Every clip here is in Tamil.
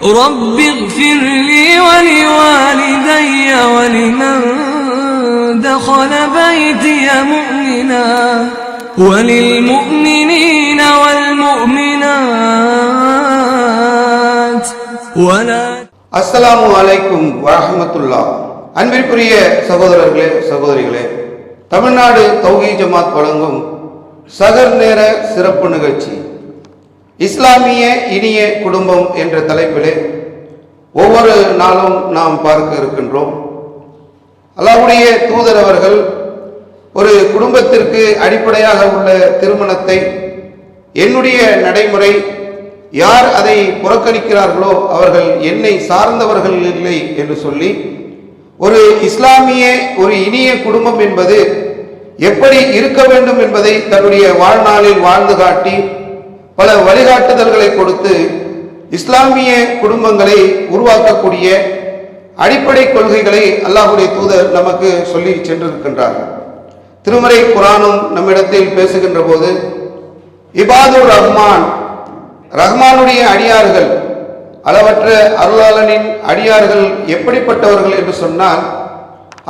رب اغفر لي ولوالدي ولمن دخل بيتي مؤمنا وللمؤمنين والمؤمنات அஸ்ஸலாமு அலைக்கும் வரஹ்மத்துல்லாஹ். அன்பிற்குரிய சகோதரர்களே சகோதரிகளே, தமிழ்நாடு தௌஹீத் ஜமாத் வழங்கும் சகர் நேர சிறப்பு நிகழ்ச்சி இஸ்லாமிய இனிய குடும்பம் என்ற தலைப்பிலே ஒவ்வொரு நாளும் நாம் பார்க்க இருக்கின்றோம். அல்லாஹ்வுடைய தூதர் அவர்கள் ஒரு குடும்பத்திற்கு அடிப்படையாக உள்ள திருமணத்தை, என்னுடைய நடைமுறை, யார் அதை புறக்கணிக்கிறார்களோ அவர்கள் என்னை சார்ந்தவர்கள் இல்லை என்று சொல்லி, ஒரு இஸ்லாமிய ஒரு இனிய குடும்பம் என்பது எப்படி இருக்க வேண்டும் என்பதை தன்னுடைய வாழ்நாளில் வாழ்ந்து காட்டி பல வழிகாட்டுதல்களை கொடுத்து இஸ்லாமிய குடும்பங்களை உருவாக்கக்கூடிய அடிப்படை கொள்கைகளை அல்லாஹ்வுடைய தூதர் நமக்கு சொல்லி சென்றிருக்கின்றார்கள். திருமறை குர்ஆனும் நம்மிடத்தில் பேசுகின்ற போது, இபாதுர் ரஹ்மான், ரஹ்மானுடைய அடியார்கள், அளவற்ற அருளாளனின் அடியார்கள் எப்படிப்பட்டவர்கள் என்று சொன்னால்,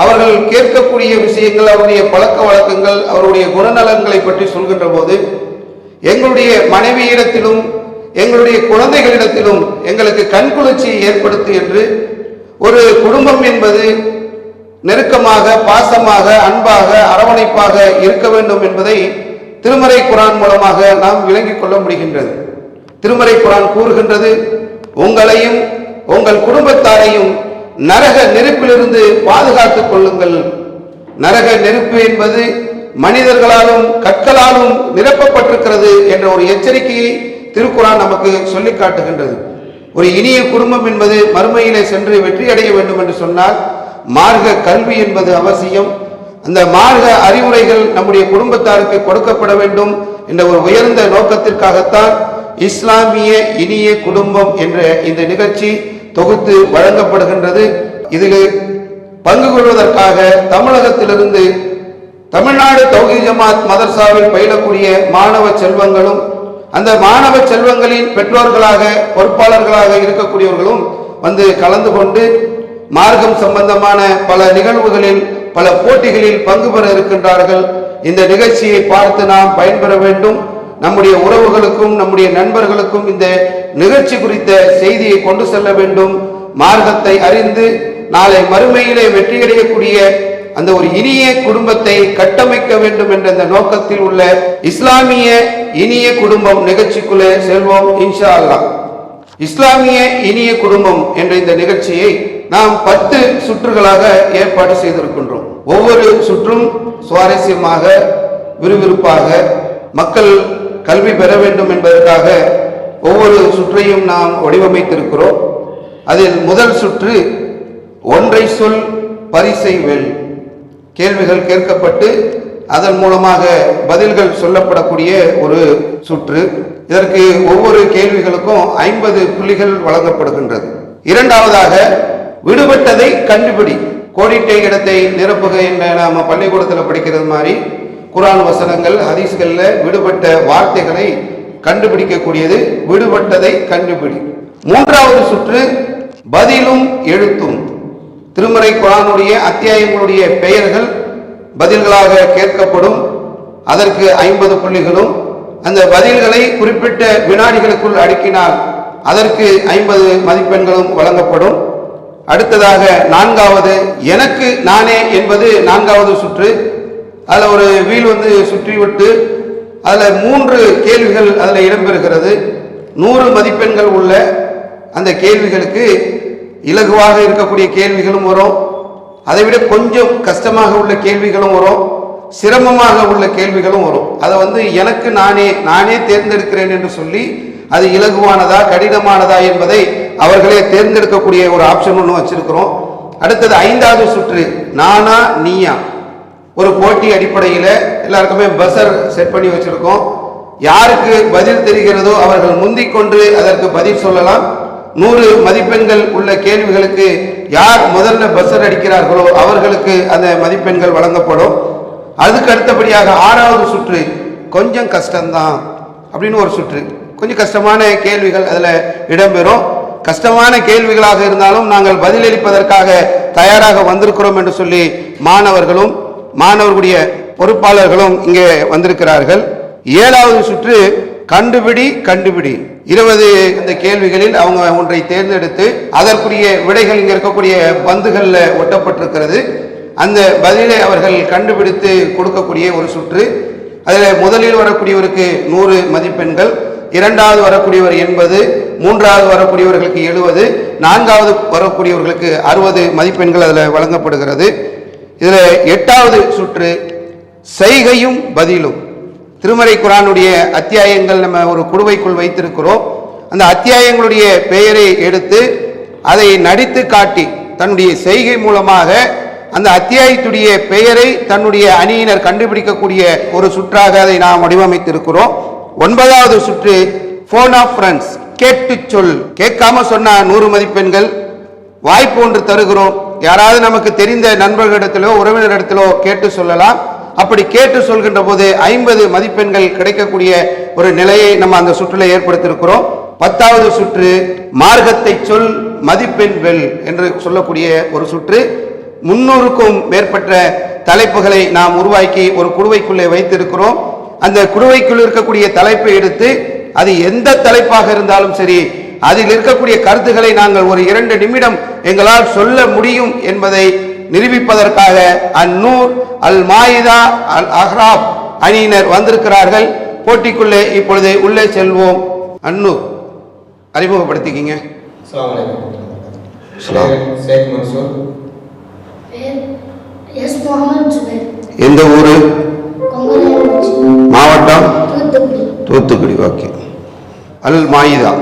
அவர்கள் கேட்கக்கூடிய விஷயங்கள், அவருடைய பழக்க வழக்கங்கள், அவருடைய குணநலன்களை பற்றி சொல்கின்ற போது, எங்களுடைய மனைவியிடத்திலும் எங்களுடைய குழந்தைகளிடத்திலும் எங்களுக்கு கண்குளிர்ச்சியை ஏற்படுத்து என்று, ஒரு குடும்பம் என்பது நெருக்கமாக, பாசமாக, அன்பாக, அரவணைப்பாக இருக்க வேண்டும் என்பதை திருமறை குர்ஆன் மூலமாக நாம் விளங்கிக் கொள்ள முடிகின்றது. திருமறை குர்ஆன் கூறுகின்றது, உங்களையும் உங்கள் குடும்பத்தாரையும் நரக நெருப்பிலிருந்து பாதுகாத்துக் கொள்ளுங்கள். நரக நெருப்பு என்பது மனிதர்களாலும் கற்களாலும் நிரப்பப்பட்டிருக்கிறது என்ற ஒரு எச்சரிக்கையை திருக்குர்ஆன் நமக்கு சொல்லி காட்டுகின்றது. ஒரு இனிய குடும்பம் என்பது மறுமையிலே சென்று வெற்றி அடைய வேண்டும் என்று சொன்னால் மார்க்க கல்வி என்பது அவசியம். அந்த மார்க்க அறிவுரைகள் நம்முடைய குடும்பத்தாருக்கு கொடுக்கப்பட வேண்டும் என்ற ஒரு உயர்ந்த நோக்கத்திற்காகத்தான் இஸ்லாமிய இனிய குடும்பம் என்ற இந்த நிகழ்ச்சி தொகுத்து வழங்கப்படுகின்றது. இதில் பங்கு கொள்வதற்காக தமிழகத்திலிருந்து தமிழ்நாடு தௌஹீத் ஜமாத் மதர்சாவில் பயிலக்கூடிய மாணவ செல்வங்களும், அந்த மாணவ செல்வங்களின் பெற்றோர்களாக பொறுப்பாளர்களாக இருக்கக்கூடியவர்களும் வந்து கலந்து கொண்டு மார்க்கம் சம்பந்தமான பல நிகழ்வுகளில், பல போட்டிகளில் பங்கு பெற இருக்கின்றார்கள். இந்த நிகழ்ச்சியை பார்த்து நாம் பயன்பெற வேண்டும். நம்முடைய உறவுகளுக்கும் நம்முடைய நண்பர்களுக்கும் இந்த நிகழ்ச்சி குறித்த செய்தியை கொண்டு செல்ல வேண்டும். மார்க்கத்தை அறிந்து நாளை மறுமையிலே வெற்றியடையக்கூடிய அந்த ஒரு இனிய குடும்பத்தை கட்டமைக்க வேண்டும் என்ற அந்த நோக்கத்தில் உள்ள இஸ்லாமிய இனிய குடும்பம் நிகழ்ச்சிக்குள்ளே செல்வோம் இன்ஷா அல்லாஹ். இஸ்லாமிய இனிய குடும்பம் என்ற இந்த நிகழ்ச்சியை நாம் 10 சுற்றுகளாக ஏற்பாடு செய்திருக்கின்றோம். ஒவ்வொரு சுற்றும் சுவாரஸ்யமாக, விறுவிறுப்பாக, மக்கள் கல்வி பெற வேண்டும் என்பதற்காக ஒவ்வொரு சுற்றையும் நாம் வடிவமைத்திருக்கிறோம். அதில் முதல் சுற்று ஒன்றை சொல் பரிசை வெல். கேள்விகள் கேட்கப்பட்டு அதன் மூலமாக பதில்கள் சொல்லப்படக்கூடிய ஒரு சுற்று. இதற்கு ஒவ்வொரு கேள்விகளுக்கும் 50 புள்ளிகள் வழங்கப்படுகின்றது. இரண்டாவதாக விடுபட்டதை கண்டுபிடி. கோடிட்ட இடத்தை நிரப்புக என்ற நாம பள்ளிக்கூடத்தில் படிக்கிறது மாதிரி குர்ஆன் வசனங்கள், ஹதீஸ்கள்ல விடுபட்ட வார்த்தைகளை கண்டுபிடிக்கக்கூடியது விடுபட்டதை கண்டுபிடி. மூன்றாவது சுற்று பதிலும் எழுத்தும். திருமறை குர்ஆனுடைய அத்தியாயங்களுடைய பெயர்கள் பதில்களாக கேட்கப்படும். அதற்கு 50 புள்ளிகளும், அந்த பதில்களை குறிப்பிட்ட வினாடிகளுக்குள் அடுக்கினால் அதற்கு 50 மதிப்பெண்களும் வழங்கப்படும். அடுத்ததாக நான்காவது எனக்கு நானே என்பது நான்காவது சுற்று. அதில் ஒரு வீல் வந்து சுற்றிவிட்டு அதில் 3 கேள்விகள் அதில் இடம்பெறுகிறது. 100 மதிப்பெண்கள் உள்ள அந்த கேள்விகளுக்கு இலகுவாக இருக்கக்கூடிய கேள்விகளும் வரும், அதைவிட கொஞ்சம் கஷ்டமாக உள்ள கேள்விகளும் வரும், சிரமமாக உள்ள கேள்விகளும் வரும். அதை வந்து எனக்கு நானே தேர்ந்தெடுக்கிறேன் என்று சொல்லி அது இலகுவானதா கடினமானதா என்பதை அவர்களே தேர்ந்தெடுக்கக்கூடிய ஒரு ஆப்ஷன் ஒன்று வச்சிருக்கிறோம். அடுத்தது 5வது சுற்று நானா நீயா. ஒரு போட்டி அடிப்படையில் எல்லாருக்குமே பஸர் செட் பண்ணி வச்சிருக்கோம். யாருக்கு பதில் தெரிகிறதோ அவர்கள் முந்திக்கொண்டு அதற்கு பதில் சொல்லலாம். 100 மதிப்பெண்கள் உள்ள கேள்விகளுக்கு யார் முதல்ல பஸர் அடிக்கிறார்களோ அவர்களுக்கு அந்த மதிப்பெண்கள் வழங்கப்படும். அதுக்கு அடுத்தபடியாக 6வது சுற்று கொஞ்சம் கஷ்டம்தான் அப்படின்னு ஒரு சுற்று. கொஞ்சம் கஷ்டமான கேள்விகள் அதில் இடம்பெறும். கஷ்டமான கேள்விகளாக இருந்தாலும் நாங்கள் பதிலளிப்பதற்காக தயாராக வந்திருக்கிறோம் என்று சொல்லி மாணவர்களும் மாணவர்களுடைய பொறுப்பாளர்களும் இங்கே வந்திருக்கிறார்கள். 7வது சுற்று கண்டுபிடி கண்டுபிடி. 20 இந்த கேள்விகளில் அவங்க ஒன்றை தேர்ந்தெடுத்து அதற்குரிய விடைகள் இங்கே இருக்கக்கூடிய பந்துகளில் ஒட்டப்பட்டிருக்கிறது. அந்த பதிலை அவர்கள் கண்டுபிடித்து கொடுக்கக்கூடிய ஒரு சுற்று. அதில் முதலில் வரக்கூடியவருக்கு 100 மதிப்பெண்கள், 2வது வரக்கூடியவர் 80, 3வது வரக்கூடியவர்களுக்கு 70, 4வது வரக்கூடியவர்களுக்கு 60 மதிப்பெண்கள் அதில் வழங்கப்படுகிறது. இதில் 8வது சுற்று செய்கையும் பதிலும். திருமறை குர்ஆனுடைய அத்தியாயங்கள் நம்ம ஒரு குடுவைக்குள் வைத்திருக்கிறோம். அந்த அத்தியாயங்களுடைய பெயரை எடுத்து அதை நடித்து காட்டி தன்னுடைய செய்கை மூலமாக அந்த அத்தியாயத்துடைய பெயரை தன்னுடைய அணியினர் கண்டுபிடிக்கக்கூடிய ஒரு சுற்றாக அதை நாம் வடிவமைத்திருக்கிறோம். 9வது சுற்று போன் ஆஃப் ஃப்ரெண்ட்ஸ், கேட்டு சொல். கேட்காம சொன்னா 100 மதிப்பெண்கள். வாய்ப்பு ஒன்று தருகிறோம். யாராவது நமக்கு தெரிந்த நண்பர்களிடத்திலோ உறவினரிடத்திலோ கேட்டு சொல்லலாம். அப்படி கேட்டு சொல்கின்ற போது 50 மதிப்பெண்கள் கிடைக்கக்கூடிய ஒரு நிலையை நம்ம அந்த சுற்றில் ஏற்படுத்தியிருக்கிறோம். 10வது சுற்று மார்க்கத்தை சொல் மதிப்பெண் வெல் என்று சொல்லக்கூடிய ஒரு சுற்று. 300க்கும் மேற்பட்ட தலைப்புகளை நாம் உருவாக்கி ஒரு குடுவைக்குள்ளே வைத்திருக்கிறோம். அந்த குடுவைக்குள் இருக்கக்கூடிய தலைப்பை எடுத்து அது எந்த தலைப்பாக இருந்தாலும் சரி, அதில் இருக்கக்கூடிய கருத்துக்களை நாங்கள் ஒரு 2 நிமிடம் எங்களால் சொல்ல முடியும் என்பதை நிரூபிப்பதற்காக அந்நூர், அல் மாயிதா, அல் அஹ்ராப் அணியினர் வந்திருக்கிறார்கள். போட்டிக்குள்ளே இப்பொழுது உள்ளே செல்வோம். அந்நூர், அறிமுகப்படுத்திக்கிங்க. எந்த ஊரு? மாவட்டம்? தூத்துக்குடி. ஓகே. அல் மாயிதா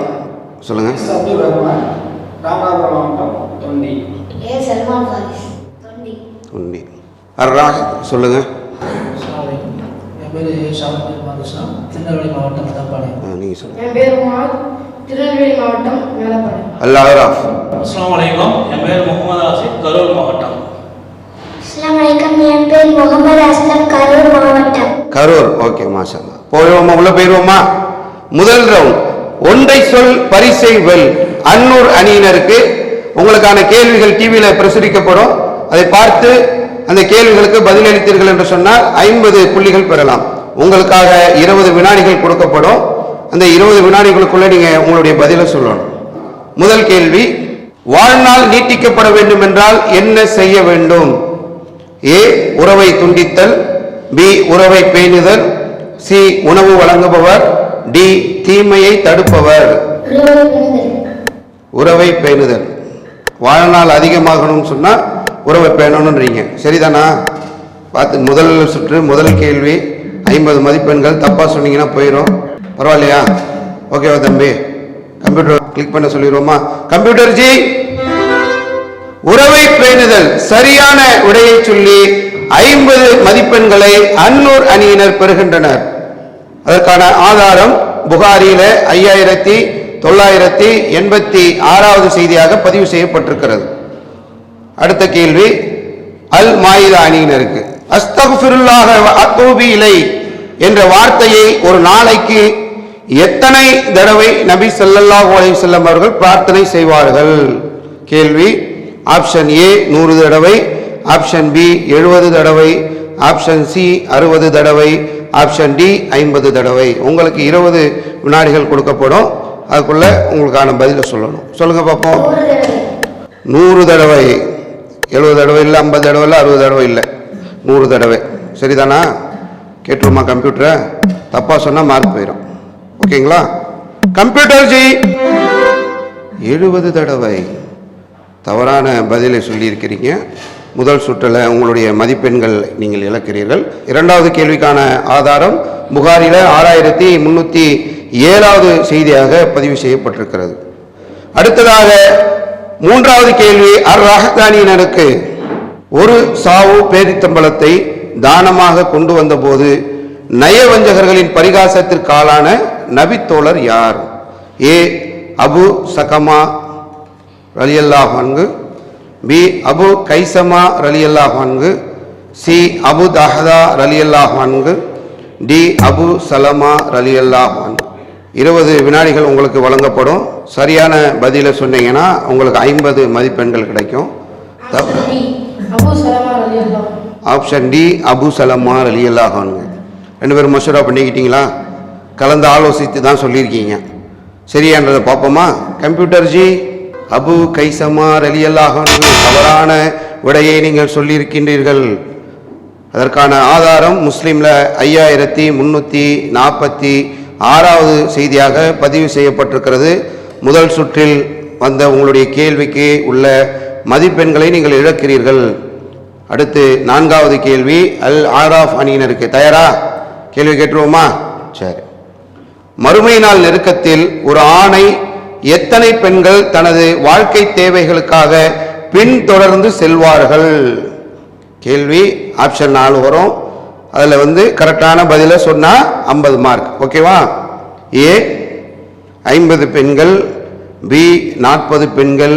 சொல்லுங்க. சொல்லுங்க. நீங்க சொல்லுங்க. திருநெல்வேலி மாவட்டம் மேலப்பாடி. அல்-அஹ்ராஃப். அஸ்ஸலாமு அலைக்கும். என் பேர் முகமது ஆசிப், கரூர் மாவட்டம். அஸ்ஸலாமு அலைக்கும். என் பேர் முகமது அஸ்லம், கரூர் மாவட்டம். கரூர். ஓகே, மாஷாஅல்லாஹ். போவோமா, உள்ள போயிருவோமா? முதல் ரவுண்ட் ஒன்றை சொல் பரிசை வெல். அன்னூர் அணியினருக்கு உங்களுக்கான கேள்விகள் டிவியில பிரசுரிக்கப்படும். அதை பார்த்து அந்த கேள்விகளுக்கு பதிலளித்தீர்கள் என்று சொன்னால் 50 புள்ளிகள் பெறலாம். உங்களுக்காக 20 வினாடிகள் கொடுக்கப்படும். அந்த 20 வினாடிகளுக்குள்ள நீங்க உங்களுடைய பதிலை சொல்லணும். முதல் கேள்வி, வாழ்நாள் நீட்டிக்கப்பட வேண்டும் என்றால் என்ன செய்ய வேண்டும்? ஏ, உறவை துண்டித்தல். பி, உறவை பேணுதல். சி, உணவு வழங்குபவர். டி, தீமையை தடுப்பவர். உறவை பேணுதல். வாழ்நாள் அதிகமாகணும்னு சொன்னா உறவை பேணணும்ன்றீங்க, சரிதானா? பார்த்து, முதல் சுற்று முதல் கேள்வி 50 மதிப்பெண்கள். தப்பா சொன்னீங்கன்னா போயிடும். பரவாயில்லையா? ஓகேவா தம்பி? கம்ப்யூட்டர் கிளிக் பண்ண சொல்லிடுவோமா? கம்ப்யூட்டர் ஜி, உறவை பேணுதல் சரியான விடையை சொல்லி 50 மதிப்பெண்களை அன்னூர் அணியினர் பெறுகின்றனர். அதற்கான ஆதாரம் புகாரியில 5986வது செய்தியாக பதிவு செய்யப்பட்டிருக்கிறது. அடுத்த கேள்வி அல் மாயிதா அணியினருக்கு. அஸ்தக்ஃபிருல்லாஹ வ அத்தூபு இலை என்ற வார்த்தையை ஒரு நாளைக்கு எத்தனை தடவை நபி ஸல்லல்லாஹு அலைஹி வஸல்லம் அவர்கள் பிரார்த்தனை செய்வார்கள்? கேள்வி. ஆப்ஷன் ஏ 100 தடவை, ஆப்ஷன் பி 70 தடவை, ஆப்ஷன் சி 60 தடவை, ஆப்ஷன் டி 50 தடவை. உங்களுக்கு 20 வினாடிகள் கொடுக்கப்படும். அதுக்குள்ள உங்களுக்கான பதிலை சொல்லணும். சொல்லுங்க பார்ப்போம். 100 தடவை. 70 தடவை இல்லை, 50 தடவை இல்லை, 60 தடவை இல்லை, 100 தடவை. சரிதானா? கேட்டுருமா கம்ப்யூட்டரை? தப்பா சொன்னா மார்க் போயிடும். ஓகேங்களா? கம்ப்யூட்டர் ஜி 70 தடவை தவறான பதிலை சொல்லியிருக்கிறீங்க. முதல் சுற்றில் உங்களுடைய மதிப்பெண்கள் நீங்கள் இழக்கிறீர்கள். இரண்டாவது கேள்விக்கான ஆதாரம் புகாரில 6307வது செய்தியாக பதிவு செய்யப்பட்டிருக்கிறது. அடுத்ததாக மூன்றாவது கேள்வி, அர்-ரஹ்தானியினருக்கு ஒரு சாவு பேரித்தம்பளத்தை தானமாக கொண்டு வந்த போது நயவஞ்சகர்களின் பரிகாசத்திற்கு ஆளான நபித்தோழர் யார்? ஏ, அபு சகமா ரலியல்லாஹு அன்ஹு. பி, அபு கைசமா ரலியல்லாஹு அன்ஹு. சி, அபு தஹதா ரலியல்லாஹு அன்ஹு. டி, அபு சலமா ரலியல்லாஹு அன்ஹு. 20 வினாடிகள் உங்களுக்கு வழங்கப்படும். சரியான பதிலை சொன்னீங்கன்னா உங்களுக்கு 50 மதிப்பெண்கள் கிடைக்கும். ஆப்ஷன் டி அபு சலமா ரலியல்லாஹு அன்ஹு. 2 பேரும் மஷூரா பண்ணிக்கிட்டீங்களா? கலந்து ஆலோசித்து தான் சொல்லியிருக்கீங்க. சரியான்றதை பார்ப்போமா? கம்ப்யூட்டர் ஜி, அபு கைசமா ரலியல்லாஹு அன்ஹு தவறான விடையை நீங்கள் சொல்லியிருக்கின்றீர்கள். அதற்கான ஆதாரம் முஸ்லீம்ல 5346வது செய்தியாக பதிவு செய்யப்பட்டிருக்கிறது. முதல் சுற்றில் வந்த உங்களுடைய கேள்விக்கு உள்ள மதிப்பெண்களை நீங்கள் இழக்கிறீர்கள். அடுத்து 4வது கேள்வி அல் ஆராஃப் அணியினருக்கு. தயாரா? கேள்வி கேட்டுருவோமா? சரி. மறுமை நாள் நெருக்கத்தில் ஒரு ஆணை எத்தனை பெண்கள் தனது வாழ்க்கை தேவைகளுக்காக பின்தொடர்ந்து செல்வார்கள்? கேள்வி ஆப்ஷன் 4 வரும். அதில் கரெக்டான பதிலை சொன்னால் 50 மார்க். ஓகேவா? ஏ 50 பெண்கள், பி 40 பெண்கள்,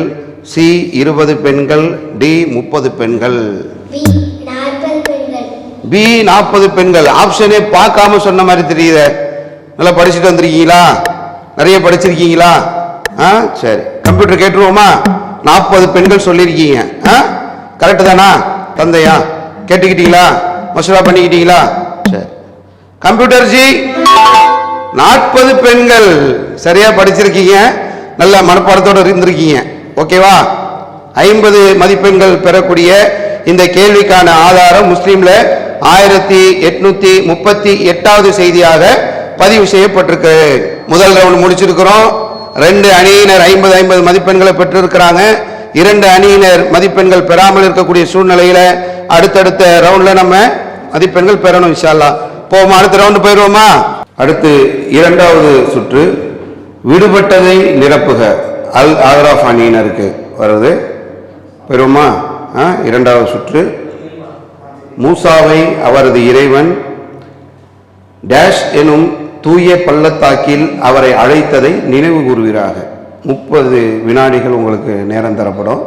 சி 20 பெண்கள், டி 30 பெண்கள். பி 40 பெண்கள். ஆப்ஷனே பார்க்காம சொன்ன மாதிரி தெரியுது. நல்லா படிச்சுட்டு வந்திருக்கீங்களா? நிறைய படிச்சிருக்கீங்களா? சரி, கம்ப்யூட்டர் கேட்டுருவோமா? 40 பெண்கள் சொல்லியிருக்கீங்க. கரெக்டு தானா? தந்தையா கேட்டுக்கிட்டீங்களா? மசூரா பண்ணிக்கிட்டீங்களா? சரி, கம்ப்யூட்டர் ஜி 40 பெண்கள் சரியா படிச்சிருக்கீங்க. நல்ல மனப்பாடத்தோடு இருந்திருக்கீங்க. ஓகேவா? 50 மதிப்பெண்கள் பெறக்கூடிய இந்த கேள்விக்கான ஆதாரம் முஸ்லீம்ல 1838வது செய்தியாக பதிவு செய்யப்பட்டிருக்கு. முதல் ரவுண்ட் முடிச்சிருக்கிறோம். 2 அணியினர் 50 மதிப்பெண்களை பெற்றிருக்கிறாங்க. 2 அணியினர் மதிப்பெண்கள் பெறாமல் இருக்கக்கூடிய சூழ்நிலையில அடுத்தடுத்த ரவுண்ட்ல நம்ம மதிப்பெண்கள் பெறணும் இன்ஷா அல்லாஹ். போமா, அடுத்த ரவுண்டு போயிடுவோமா? அடுத்து 2வது சுற்று விடுபட்டதை நிரப்புக. அல் ஆராஃப் அணியினருக்கு வருது. போயிடுவோமா? 2வது சுற்று மூசாவை அவரது இறைவன் டேஷ் எனும் தூய பள்ளத்தாக்கில் அவரை அழைத்ததை நினைவு கூறுவீராக. 30 வினாடிகள் உங்களுக்கு நேரம் தரப்படும்.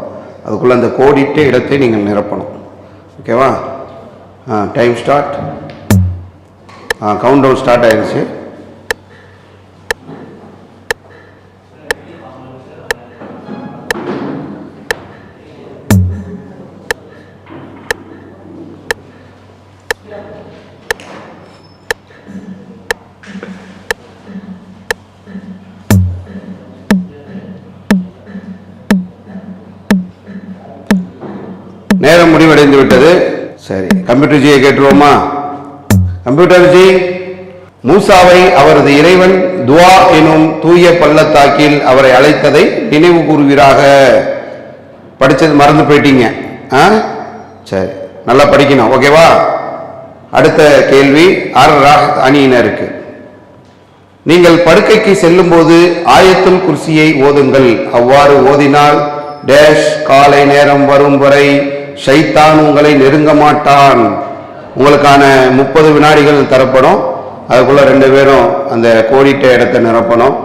அதுக்குள்ள அந்த கோடிட்ட இடத்தை நீங்கள் நிரப்பணும். ஓகேவா? Time start. Countdown start ஆயிடுச்சு. நேரம் முடிவடைந்து விட்டது. சரி, கம்ப்யூட்டர் ஜியை கேட்டுருவோமா? கம்ப்யூட்டர் ஜி, மூசாவை அவரது இறைவன் துவா எனும் தூய பள்ளத்தாக்கில் அவரை அழைத்ததை நினைவு கூறுவீராக. படிச்சது மறந்து போயிட்டீங்க. சரி, நல்லா படிக்கணும். ஓகேவா? அடுத்த கேள்வி அர் ராஹ் அணியினருக்கு. நீங்கள் படுக்கைக்கு செல்லும் போது ஆயத்துல் குர்சியை ஓதுங்கள். அவ்வாறு ஓதினால் டேஷ் காலை நேரம் வரும் வரை ஷைத்தான் உங்களை நெருங்க மாட்டான். உங்களுக்கான 30 வினாடிகள் தரப்படும். அதுக்குள்ள 2 பேரும் அந்த கோடிட்ட இடத்தை நிரப்பணும்.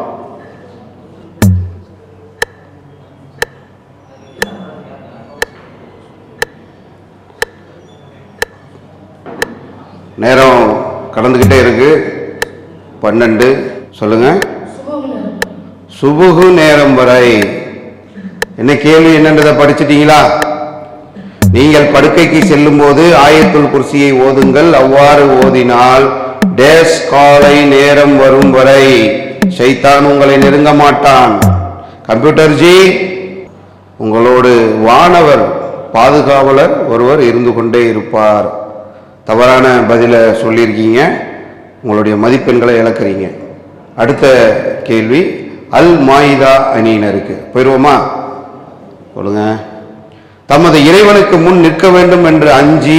நேரம் கடந்துகிட்டே இருக்கு. 12. சொல்லுங்க. சுபுகு நேரம் வரை. என்ன கேள்வி என்னன்றதை படிச்சிட்டீங்களா? நீங்கள் படுக்கைக்கு செல்லும் போது ஆயத்துல் குர்சியை ஓதுங்கள். அவ்வாறு ஓதினால் டேஸ் காலை நேரம் வரும் வரை ஷைத்தான் உங்களை நெருங்க மாட்டான். கம்ப்யூட்டர் ஜி, உங்களோடு வானவர் பாதுகாவலர் ஒருவர் இருந்து கொண்டே இருப்பார். தவறான பதில சொல்லியிருக்கீங்க. உங்களுடைய மதிப்பெண்களை இழக்கிறீங்க. அடுத்த கேள்வி அல் மாயிதா அணியினருக்கு. போயிடுவோமா? சொல்லுங்க. தமது இறைவனுக்கு முன் நிற்க வேண்டும் என்று அஞ்சி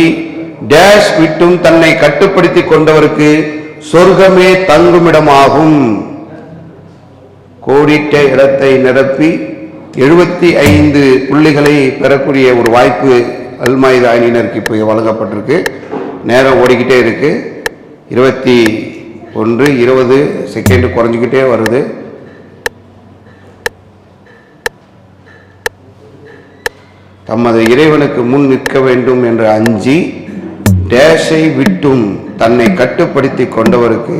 டேஷ் விட்டும் தன்னை கட்டுப்படுத்தி கொண்டவருக்கு சொர்க்கமே தங்குமிடமாகும். கோடிட்ட இடத்தை நிரப்பி 75 புள்ளிகளை பெறக்கூடிய ஒரு வாய்ப்பு அல் மாயிதா அணியினருக்கு இப்போ வழங்கப்பட்டிருக்கு. நேரம் ஓடிக்கிட்டே இருக்கு. 21, 20 செகண்ட் குறைஞ்சிக்கிட்டே வருது. தமது இறைவனுக்கு முன் நிற்க வேண்டும் என்று அஞ்சி டேஷை விட்டும் தன்னை கட்டுப்படுத்தி கொண்டவருக்கு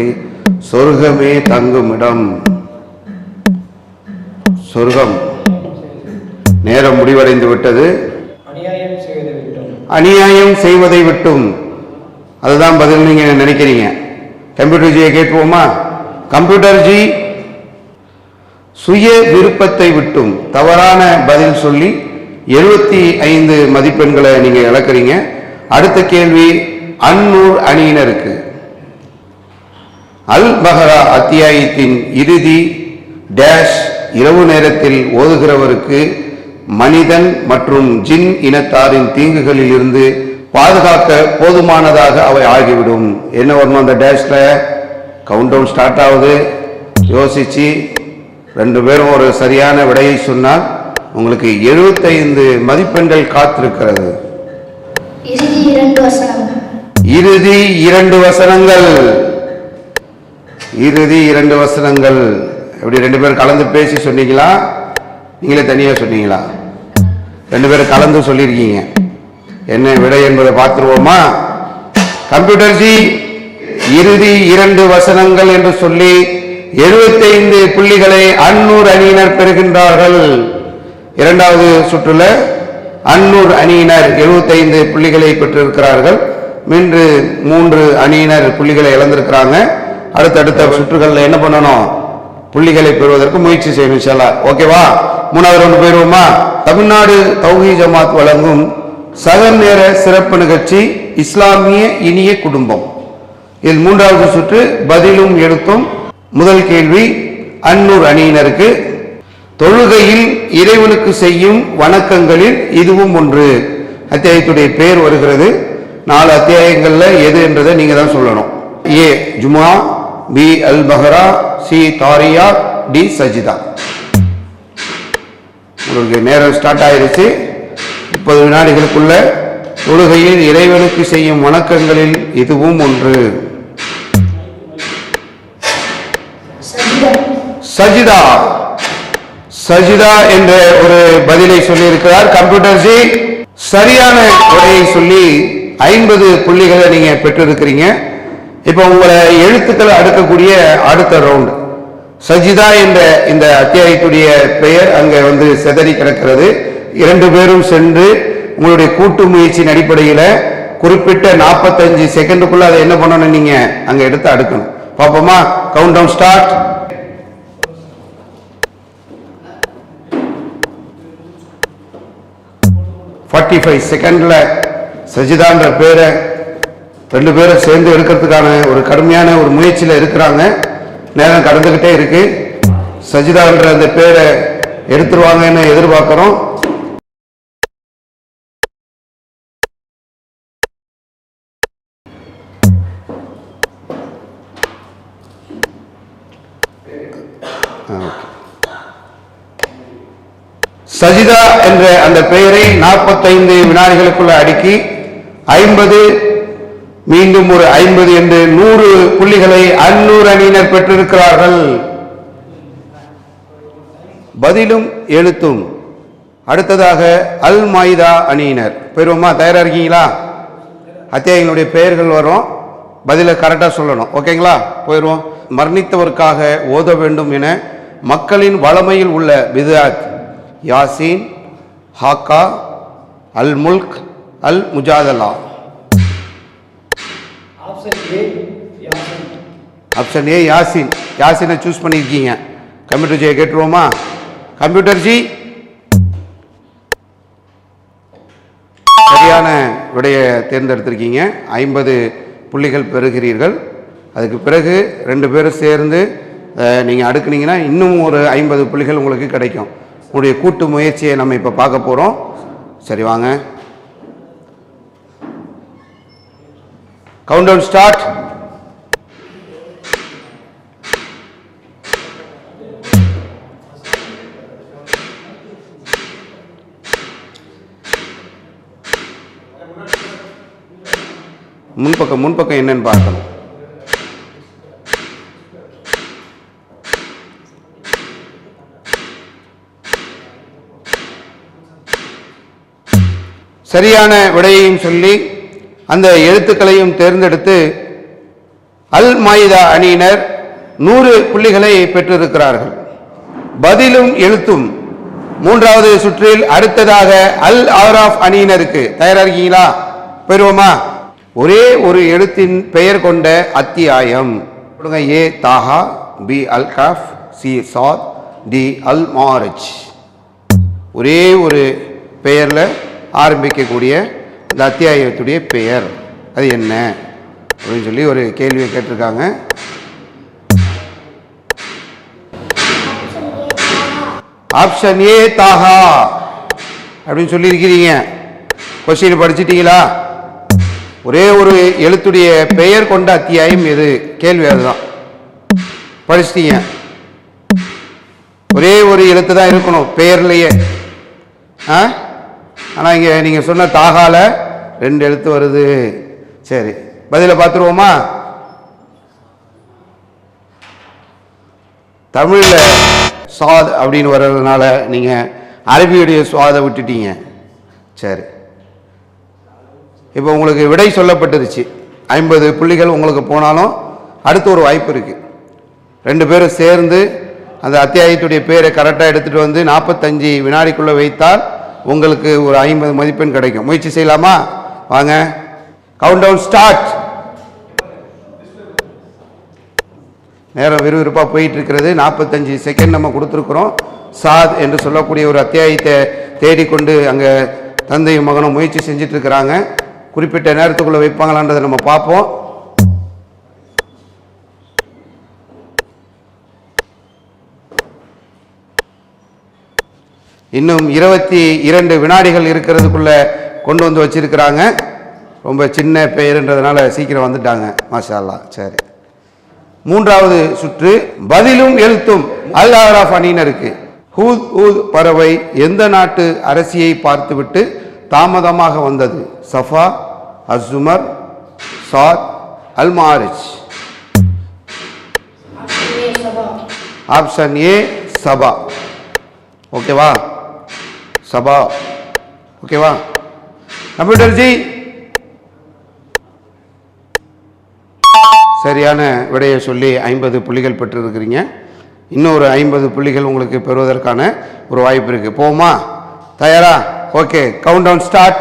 சொர்க்கமே தங்குமிடம். சொர்க்கம். நேரம் முடிவடைந்து விட்டது. அநியாயம் செய்வதை விட்டும். அதுதான் பதில் நீங்க நினைக்கிறீங்க. கம்ப்யூட்டர் ஜியை கேட்போமா? கம்ப்யூட்டர் ஜி, சுய விருப்பத்தை விட்டும் தவறான பதில் சொல்லி 75 மதிப்பெண்களை நீங்க இழக்கிறீங்க. அடுத்த கேள்வி அந்நூர் அணியினருக்கு. அல் பஹரா அத்தியாயத்தின் இறுதி டேஷ் இரவு நேரத்தில் ஓதுகிறவருக்கு மனிதன் மற்றும் ஜின் இனத்தாரின் தீங்குகளில் இருந்து பாதுகாக்க போதுமானதாக அவை ஆகிவிடும். என்ன வரணும் அந்த டேஷ்ல? கவுண்ட் டவுன் ஸ்டார்ட் ஆகுது. யோசிச்சு 2 பேரும் ஒரு சரியான விடையை சொன்னால் உங்களுக்கு 75 மதிப்பெண்கள் காத்திருக்கிறது. இறுதி 2 வசனங்கள். இறுதி 2 வசனங்கள். எப்படி 2 பேர் கலந்து பேசி சொன்னீங்களா? நீங்களே தனியா சொன்னீங்களா? 2 பேரும் கலந்து சொல்லியிருக்கீங்க. என்ன விடை என்பதை பார்த்துருவோமா? கம்ப்யூட்டர் ஜி, இறுதி 2 வசனங்கள் என்று சொல்லி 75 புள்ளிகளை அந்நூர் அணியினர் பெறுகின்றார்கள். இரண்டாவது சுற்றுல அந்நூர் அணியினர் 75 புள்ளிகளை பெற்றிருக்கிறார்கள். மீன்று 3 அணியினர் புள்ளிகளை இழந்திருக்கிறாங்க. அடுத்தடுத்த சுற்றுகளில் என்ன பண்ணணும்? புள்ளிகளை பெறுவதற்கு முயற்சி செய்யணும். இன்ஷா அல்லாஹ். ஓகேவா? மூணாவது ஒன்று போயிருவோமா? தமிழ்நாடு தௌஹீத் ஜமாத் வழங்கும் சகர் நேர சிறப்பு நிகழ்ச்சி இஸ்லாமிய இனிய குடும்பம். இதில் 3வது சுற்று பதிலும் எழுத்தும். முதல் கேள்வி அந்நூர் அணியினருக்கு. தொழுகையில் இறைவனுக்கு செய்யும் வணக்கங்களில் இதுவும் ஒன்று. அத்தியாயத்துடைய பெயர் வருகிறது. 4 அத்தியாயங்கள்ல எது என்றதை நீங்க தான் சொல்லணும். ஏ ஜுமா, பி அல் பஹரா, சி தாரியா, டி சஜிதா. உங்களுக்கு நேரம் ஸ்டார்ட் ஆயிருச்சு. 30 வினாடிகளுக்குள்ள தொழுகையில் இறைவனுக்கு செய்யும் வணக்கங்களில் இதுவும் ஒன்று. சஜிதா. சஜிதா என்ற ஒரு பதிலை சொல்லியிருக்கிறார் கம்ப்யூட்டர் ஜி. சரியான விடையை சொல்லி 50 புள்ளிகளை நீங்க பெற்றிருக்கிறீங்க. இப்ப உங்களை எழுத்துக்களை அடுக்கக்கூடிய அடுத்த ரவுண்ட். சஜிதா என்ற இந்த அத்தியாயத்துடைய பெயர் அங்க செதறி கிடக்கிறது. 2 பேரும் சென்று உங்களுடைய கூட்டு முயற்சியின் அடிப்படையில் குறிப்பிட்ட 45 செகண்டுக்குள்ள அதை என்ன பண்ணணும்? நீங்க அங்க எடுத்து அடுக்கணும். பாப்போமா? Count down start. 45 செகண்ட்ல சஜிதான்ற பேரை 2 பேரும் சேர்ந்து எடுக்கிறதுக்கான ஒரு கடுமையான ஒரு முயற்சியில் இருக்கிறாங்க. நேரம் கடந்துகிட்டே இருக்கு. சஜிதான்ற அந்த பேரை எடுத்துருவாங்கன்னு எதிர்பார்க்கிறோம். சஜிதா என்ற அந்த பெயரை 45 வினாடிகளுக்குள்ள அடுக்கி 50, மீண்டும் ஒரு 50 என்று 100 புள்ளிகளை அந்நூர் அணியினர் பெற்றிருக்கிறார்கள். பதிலும் எழுத்தும். அடுத்ததாக அல் மாயிதா அணியினர். போயிருவோமா? தயாரா இருக்கீங்களா? அத்தியாயங்களுடைய பெயர்கள் வரும். பதில கரெக்டா சொல்லணும். ஓகேங்களா? போயிருவோம். மரணித்தவருக்காக ஓத வேண்டும் என மக்களின் வளமையில் உள்ள பித்அத் யாசீன், ஹாக்கா, அல் முல்க், அல் முஜாதலா. ஆப்ஷன் ஏ யாசின். யாசினை சூஸ் பண்ணியிருக்கீங்க. கம்ப்யூட்டர் ஜியை கேட்டுருவோமா? கம்ப்யூட்டர் ஜி, சரியான விடையை தேர்ந்தெடுத்திருக்கீங்க. 50 புள்ளிகள் பெறுகிறீர்கள். அதுக்கு பிறகு 2 பேரும் சேர்ந்து நீங்கள் அடுக்குனீங்கன்னா இன்னும் ஒரு 50 புள்ளிகள் உங்களுக்கு கிடைக்கும். உங்களுடைய கூட்டு முயற்சியை நம்ம இப்போ பார்க்க போகிறோம். சரி, வாங்க. Countdown start. முன்பக்கம் என்னன்னு பார்க்கணும். சரியான விடையையும் சொல்லி அந்த எழுத்துக்களையும் தேர்ந்தெடுத்து அல் மாயிதா அணியினர் 100 புள்ளிகளை பெற்றிருக்கிறார்கள். பதிலும் எழுத்தும் மூன்றாவது சுற்றில் அடுத்ததாக அல் ஆராஃப் அணியினருக்கு தயாரா இருக்கீங்களா? போயிருவோமா? ஒரே ஒரு எழுத்தின் பெயர் கொண்ட அத்தியாயம். ஏ தாஹா, பி அல் கஃப், சி சாத், டி அல் மாரிஜ். ஒரே ஒரு பெயர்ல ஆரம்பிக்கக்கூடிய அந்த அத்தியாயத்துடைய பெயர் அது என்ன அப்படின்னு சொல்லி ஒரு கேள்வியை கேட்டிருக்காங்க. ஆப்ஷன் ஏ தாஹா அப்படின்னு சொல்லி இருக்கிறீங்க. கொஸ்டின் படிச்சிட்டீங்களா? ஒரே ஒரு எழுத்துடைய பெயர் கொண்ட அத்தியாயம் எது? கேள்வி அதுதான். படிச்சிட்டீங்க. ஒரே ஒரு எழுத்து தான் இருக்கணும் பெயர்லயே. ஆனா இங்க நீங்க சொன்ன தாகால 2 எழுத்து வருது. சரி, பதில பார்த்துருவோமா? தமிழ்ல சாத் அப்படின்னு வர்றதுனால நீங்க அரபியுடைய சுவாதை விட்டுட்டீங்க. சரி, இப்போ உங்களுக்கு விடை சொல்லப்பட்டுருச்சு. 50 புள்ளிகள் உங்களுக்கு போனாலும் அடுத்து ஒரு வாய்ப்பு இருக்கு. 2 பேரும் சேர்ந்து அந்த அத்தியாயத்துடைய பேரை கரெக்டாக எடுத்துட்டு வந்து 45 வினாடிக்குள்ள வைத்தால் உங்களுக்கு ஒரு 50 மதிப்பெண் கிடைக்கும். முயற்சி செய்யலாமா? வாங்க, கவுண்ட் டவுன் ஸ்டார்ட். நேரம் விறுவிறுப்பாக போயிட்டு இருக்கிறது. 45 செகண்ட் நம்ம கொடுத்துருக்குறோம். சாத் என்று சொல்லக்கூடிய ஒரு அத்தியாயத்தை தேடிக்கொண்டு அங்கே தந்தையும் மகனும் முயற்சி செஞ்சுட்டு இருக்கிறாங்க. குறிப்பிட்ட நேரத்துக்குள்ள வைப்பாங்களான்றதை நம்ம பார்ப்போம். இன்னும் 22 வினாடிகள் இருக்கிறதுக்குள்ள கொண்டு வந்து வச்சிருக்கிறாங்க. ரொம்ப சின்ன பெயர்ன்றதுனால சீக்கிரம் வந்துட்டாங்க. மாஷா அல்லாஹ். சரி, மூன்றாவது சுற்று பதிலும் எழுத்தும் அல் ஆராஃப் அணியினருக்கு. ஹூத் ஊத் பறவை எந்த நாட்டு அரசியை பார்த்துவிட்டு தாமதமாக வந்தது? சஃபா, அஸ்ஸுமர், சாத், அல் மாரிஜ். ஆப்ஷன் ஏ சபா. ஓகேவா? சபா. ஓகேவா? கம்ப்யூட்டர் ஜி சரியான விடையை சொல்லி 50 புள்ளிகள் பெற்றிருக்கிறீங்க. இன்னொரு 50 புள்ளிகள் உங்களுக்கு பெறுவதற்கான ஒரு வாய்ப்பு இருக்கு. போமா? தயாரா? Okay, countdown start.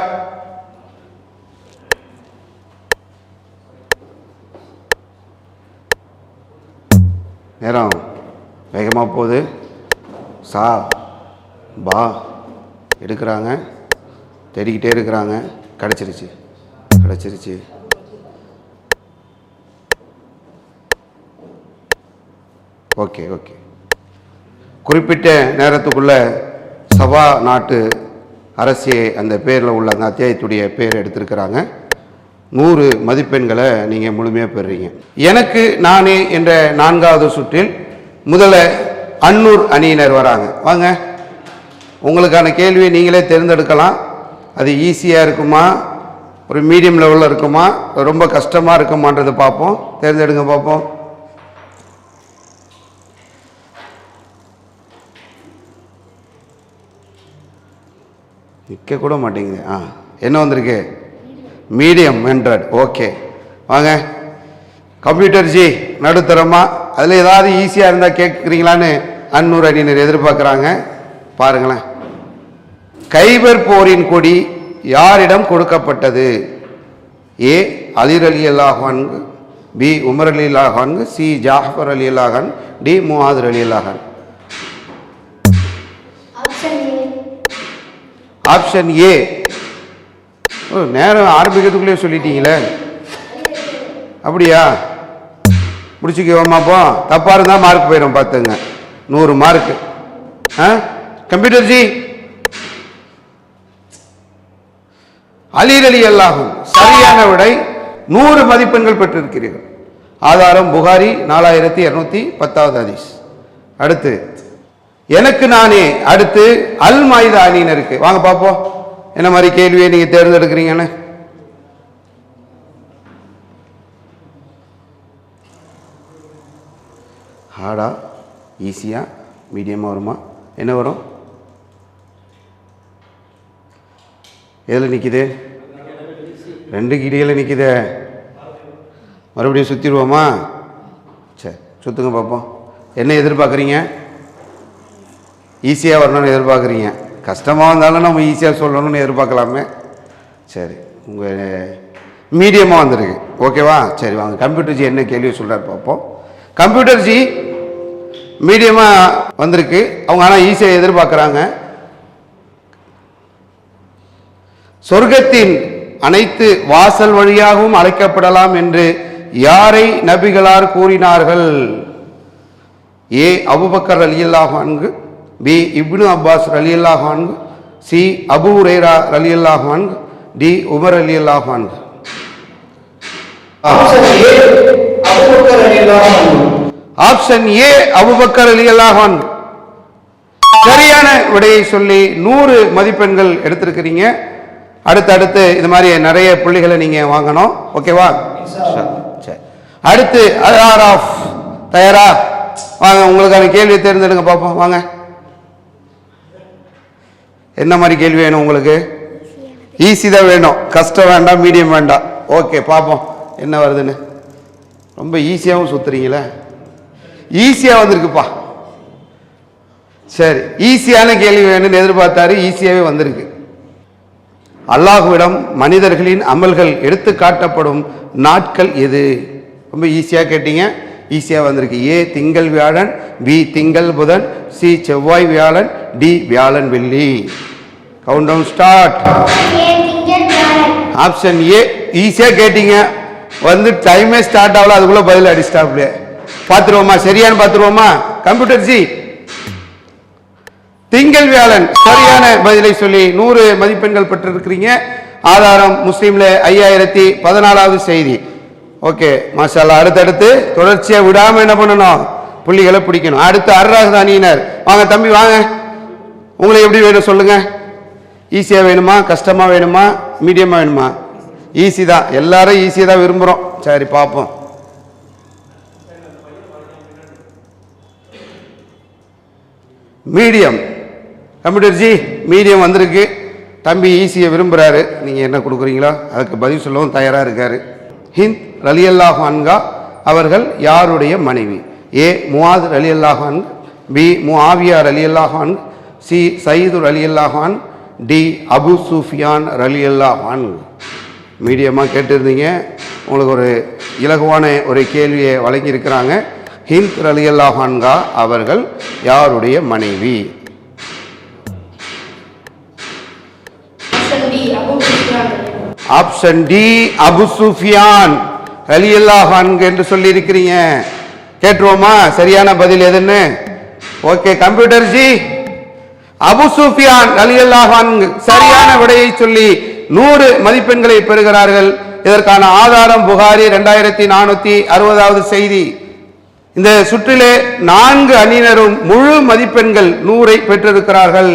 நேரம் வேகமாக போகுது. சா பா எடுக்கிறாங்க, தேடிக்கிட்டே இருக்கிறாங்க. கிடச்சிருச்சு, கிடச்சிருச்சு. ஓகே ஓகே, குறிப்பிட்ட நேரத்துக்குள்ள சபா நாட்டு அரசியை அந்த பேரில் உள்ள அந்த அத்தியாயத்துடைய பேர் எடுத்திருக்கிறாங்க. 100 மதிப்பெண்களை நீங்கள் முழுமையாக பெறுறீங்க. எனக்கு நானே என்ற 4வது சுற்றில் முதல்ல அன்னூர் அணியினர் வராங்க. வாங்க, உங்களுக்கான கேள்வியை நீங்களே தேர்ந்தெடுக்கலாம். அது ஈஸியாக இருக்குமா, ஒரு மீடியம் லெவலில் இருக்குமா, ரொம்ப கஷ்டமாக இருக்குமான்றதை பார்ப்போம். தேர்ந்தெடுங்க பார்ப்போம். நிற்க கூட மாட்டேங்குது. என்ன வந்திருக்கு? மீடியம் 100. ஓகே, வாங்க. கம்ப்யூட்டர் ஜி நடுத்தரமா, அதில் ஏதாவது ஈஸியாக இருந்தால் கேட்குறீங்களான்னு அன்னூர் அணியினர் எதிர்பார்க்குறாங்க. பாருங்களேன். கைபர் போரின் கொடி யாரிடம் கொடுக்கப்பட்டது? ஏ அலி ரலியல்லாஹு அன்ஹு, பி உமர் ரலியல்லாஹு அன்ஹு, சி ஜாஃபர் ரலியல்லாஹு அன்ஹு, டி முஆத் ரலியல்லாஹு அன்ஹு. Option A. நேரம் ஆரம்பிக்கிறதுக்குள்ளே சொல்லிட்டீங்களே, அப்படியா? முடிச்சுக்கோமா? அப்போ தப்பாக இருந்தால் மார்க் போயிடும், பார்த்துங்க. 100 மார்க். கம்ப்யூட்டர் ஜி அலி ரலியல்லாஹு சரியான விடை. 100 மதிப்பெண்கள் பெற்றிருக்கிறீர்கள். ஆதாரம் புகாரி 4210வது ஹதீஸ். அடுத்து எனக்கு நானே. அடுத்து அல் மாயிதா அணியினருக்கு. வாங்க பார்ப்போம் என்ன மாதிரி கேள்வியை நீங்க தேர்ந்தெடுக்கிறீங்கன்னு. ஹார்டா, ஈஸியா, மீடியமா வருமா? என்ன வரும்? எதில் நிற்கிது? 2 கிடியில் நிற்கிது. மறுபடியும் சுற்றிடுவோமா? சரி, சுற்றுங்க பார்ப்போம். என்ன எதிர்பார்க்குறீங்க? ஈஸியாக வரணும்னு எதிர்பார்க்குறீங்க. கஷ்டமாக இருந்தாலும் நம்ம ஈஸியாக சொல்லணும்னு எதிர்பார்க்கலாமே. சரி, உங்கள் மீடியமாக வந்திருக்கு. ஓகேவா? சரி வாங்க, கம்ப்யூட்டர் ஜி என்ன கேள்வி சொல்கிறார் பார்ப்போம். கம்ப்யூட்டர் ஜி மீடியமாக வந்திருக்கு. அவங்க ஆனால் ஈஸியாக எதிர்பார்க்குறாங்க. சொர்க்கத்தின் அனைத்து வாசல் வழியாகவும் அழைக்கப்படலாம் என்று யாரை நபிகளார் கூறினார்கள்? ஏ அபூபக்கர் ரலியல்லாஹு அன்ஹு, பி இப்னு அப்பாஸ் ரலியல்லாஹு அன்ஹு, சி அபூ ஹுரைரா ரலியல்லாஹு அன்ஹு, டி உமர் ரலியல்லாஹு அன்ஹு. ஆப்ஷன் ஏ அபூபக்கர் ரலியல்லாஹு அன்ஹு. சரியான விடையை சொல்லி 100 மதிப்பெண்கள் எடுத்திருக்கிறீங்க. அடுத்து இது மாதிரி நிறைய புள்ளிகளை நீங்க வாங்கணும். ஓகேவா? சரி, அடுத்து தயாரா? வாங்க, உங்களுக்கான கேள்வியை தேர்ந்தெடுங்க பார்ப்போம். வாங்க, என்ன மாதிரி கேள்வி வேணும் உங்களுக்கு? ஈஸி தான் வேணும், கஷ்டம் வேண்டாம், மீடியம் வேண்டாம். ஓகே, பார்ப்போம் என்ன வருதுன்னு. ரொம்ப ஈஸியாகவும் சுத்துறீங்களே. ஈஸியாக வந்திருக்குப்பா. சரி, ஈஸியான கேள்வி வேணும்னு எதிர்பார்த்தாரு, ஈஸியாகவே வந்திருக்கு. அல்லாஹ்விடம் மனிதர்களின் அமல்கள் எடுத்து காட்டப்படும் நாட்கள் எது? ரொம்ப ஈஸியாக கேட்டீங்க, ஈஸியாக வந்திருக்கு. ஏ திங்கள் வியாழன், பி திங்கள் புதன், சி செவ்வாய் வியாழன், டி வியாழன் வெள்ளி. Countdown start. Option A. ஈஸியாக கேட்டீங்க, வந்து டைமே ஸ்டார்ட் ஆகல, அதுக்குள்ள பதில் அடிஸ்டாப்ல. பார்த்துருவோமா? சரியானு பார்த்துருவோமா? கம்ப்யூட்டர் ஜி திங்கள் வியாழன் சரியான பதிலை சொல்லி 100 மதிப்பெண்கள் பெற்றிருக்கிறீங்க. ஆதாரம் முஸ்லீம்ல 5014வது செய்தி. ஓகே, மாஷா அல்லாஹ். அடுத்தடுத்து தொடர்ச்சியா விடாம என்ன பண்ணணும்? புள்ளிகளை பிடிக்கணும். அடுத்து அர்ராஹ்தானியினர் வாங்க தம்பி, வாங்க. உங்களுக்கு எப்படி வேணும் சொல்லுங்க. ஈஸியா வேணுமா, கஷ்டமா வேணுமா, மீடியமா வேணுமா? ஈஸி தான், எல்லாரும் ஈஸியா தான் விரும்புறோம். சரி பார்ப்போம். மீடியம். கம்ப்யூட்டர் ஜி மீடியம் வந்திருக்கு. தம்பி ஈஸியை விரும்புகிறாரு. நீங்கள் என்ன கொடுக்குறீங்களோ அதுக்கு பதில் சொல்லவும் தயாராக இருக்காரு. ஹிந்த் ரலியல்லாஹு அன்ஹா அவர்கள் யாருடைய மனைவி? ஏ முஆத் ரலியல்லாஹு அன்ஹு, பி முஆவியா ரலியல்லாஹு அன்ஹு, சி சயீது ரலியல்லாஹு அன்ஹு, டி அபு சுஃபியான் ரலியல்லாஹு அன்ஹு. மீடியமாக கேட்டிருந்தீங்க. உங்களுக்கு ஒரு இலகுவான ஒரு கேள்வியை வழங்கியிருக்கிறாங்க. ஹிந்த் ரலியல்லாஹு அன்ஹா அவர்கள் யாருடைய மனைவி? ஆப்ஷன் டி அபு சுஃபியான் ரலியல்லாஹு அன்ஹு என்று சொல்லி இருக்கிறீங்க. கேட்டுருவோமா சரியான பதில் எதுன்னு? Okay, computer ji Abu Sufyan ரலியல்லாஹு அன்ஹு சரியான விடையை சொல்லி 100 மதிப்பெண்களை பெறுகிறார்கள். இதற்கான ஆதாரம் புகாரி 2460வது செய்தி. இந்த சுற்றிலே 4 அணியினரும் முழு மதிப்பெண்கள் 100ஐ பெற்றிருக்கிறார்கள்.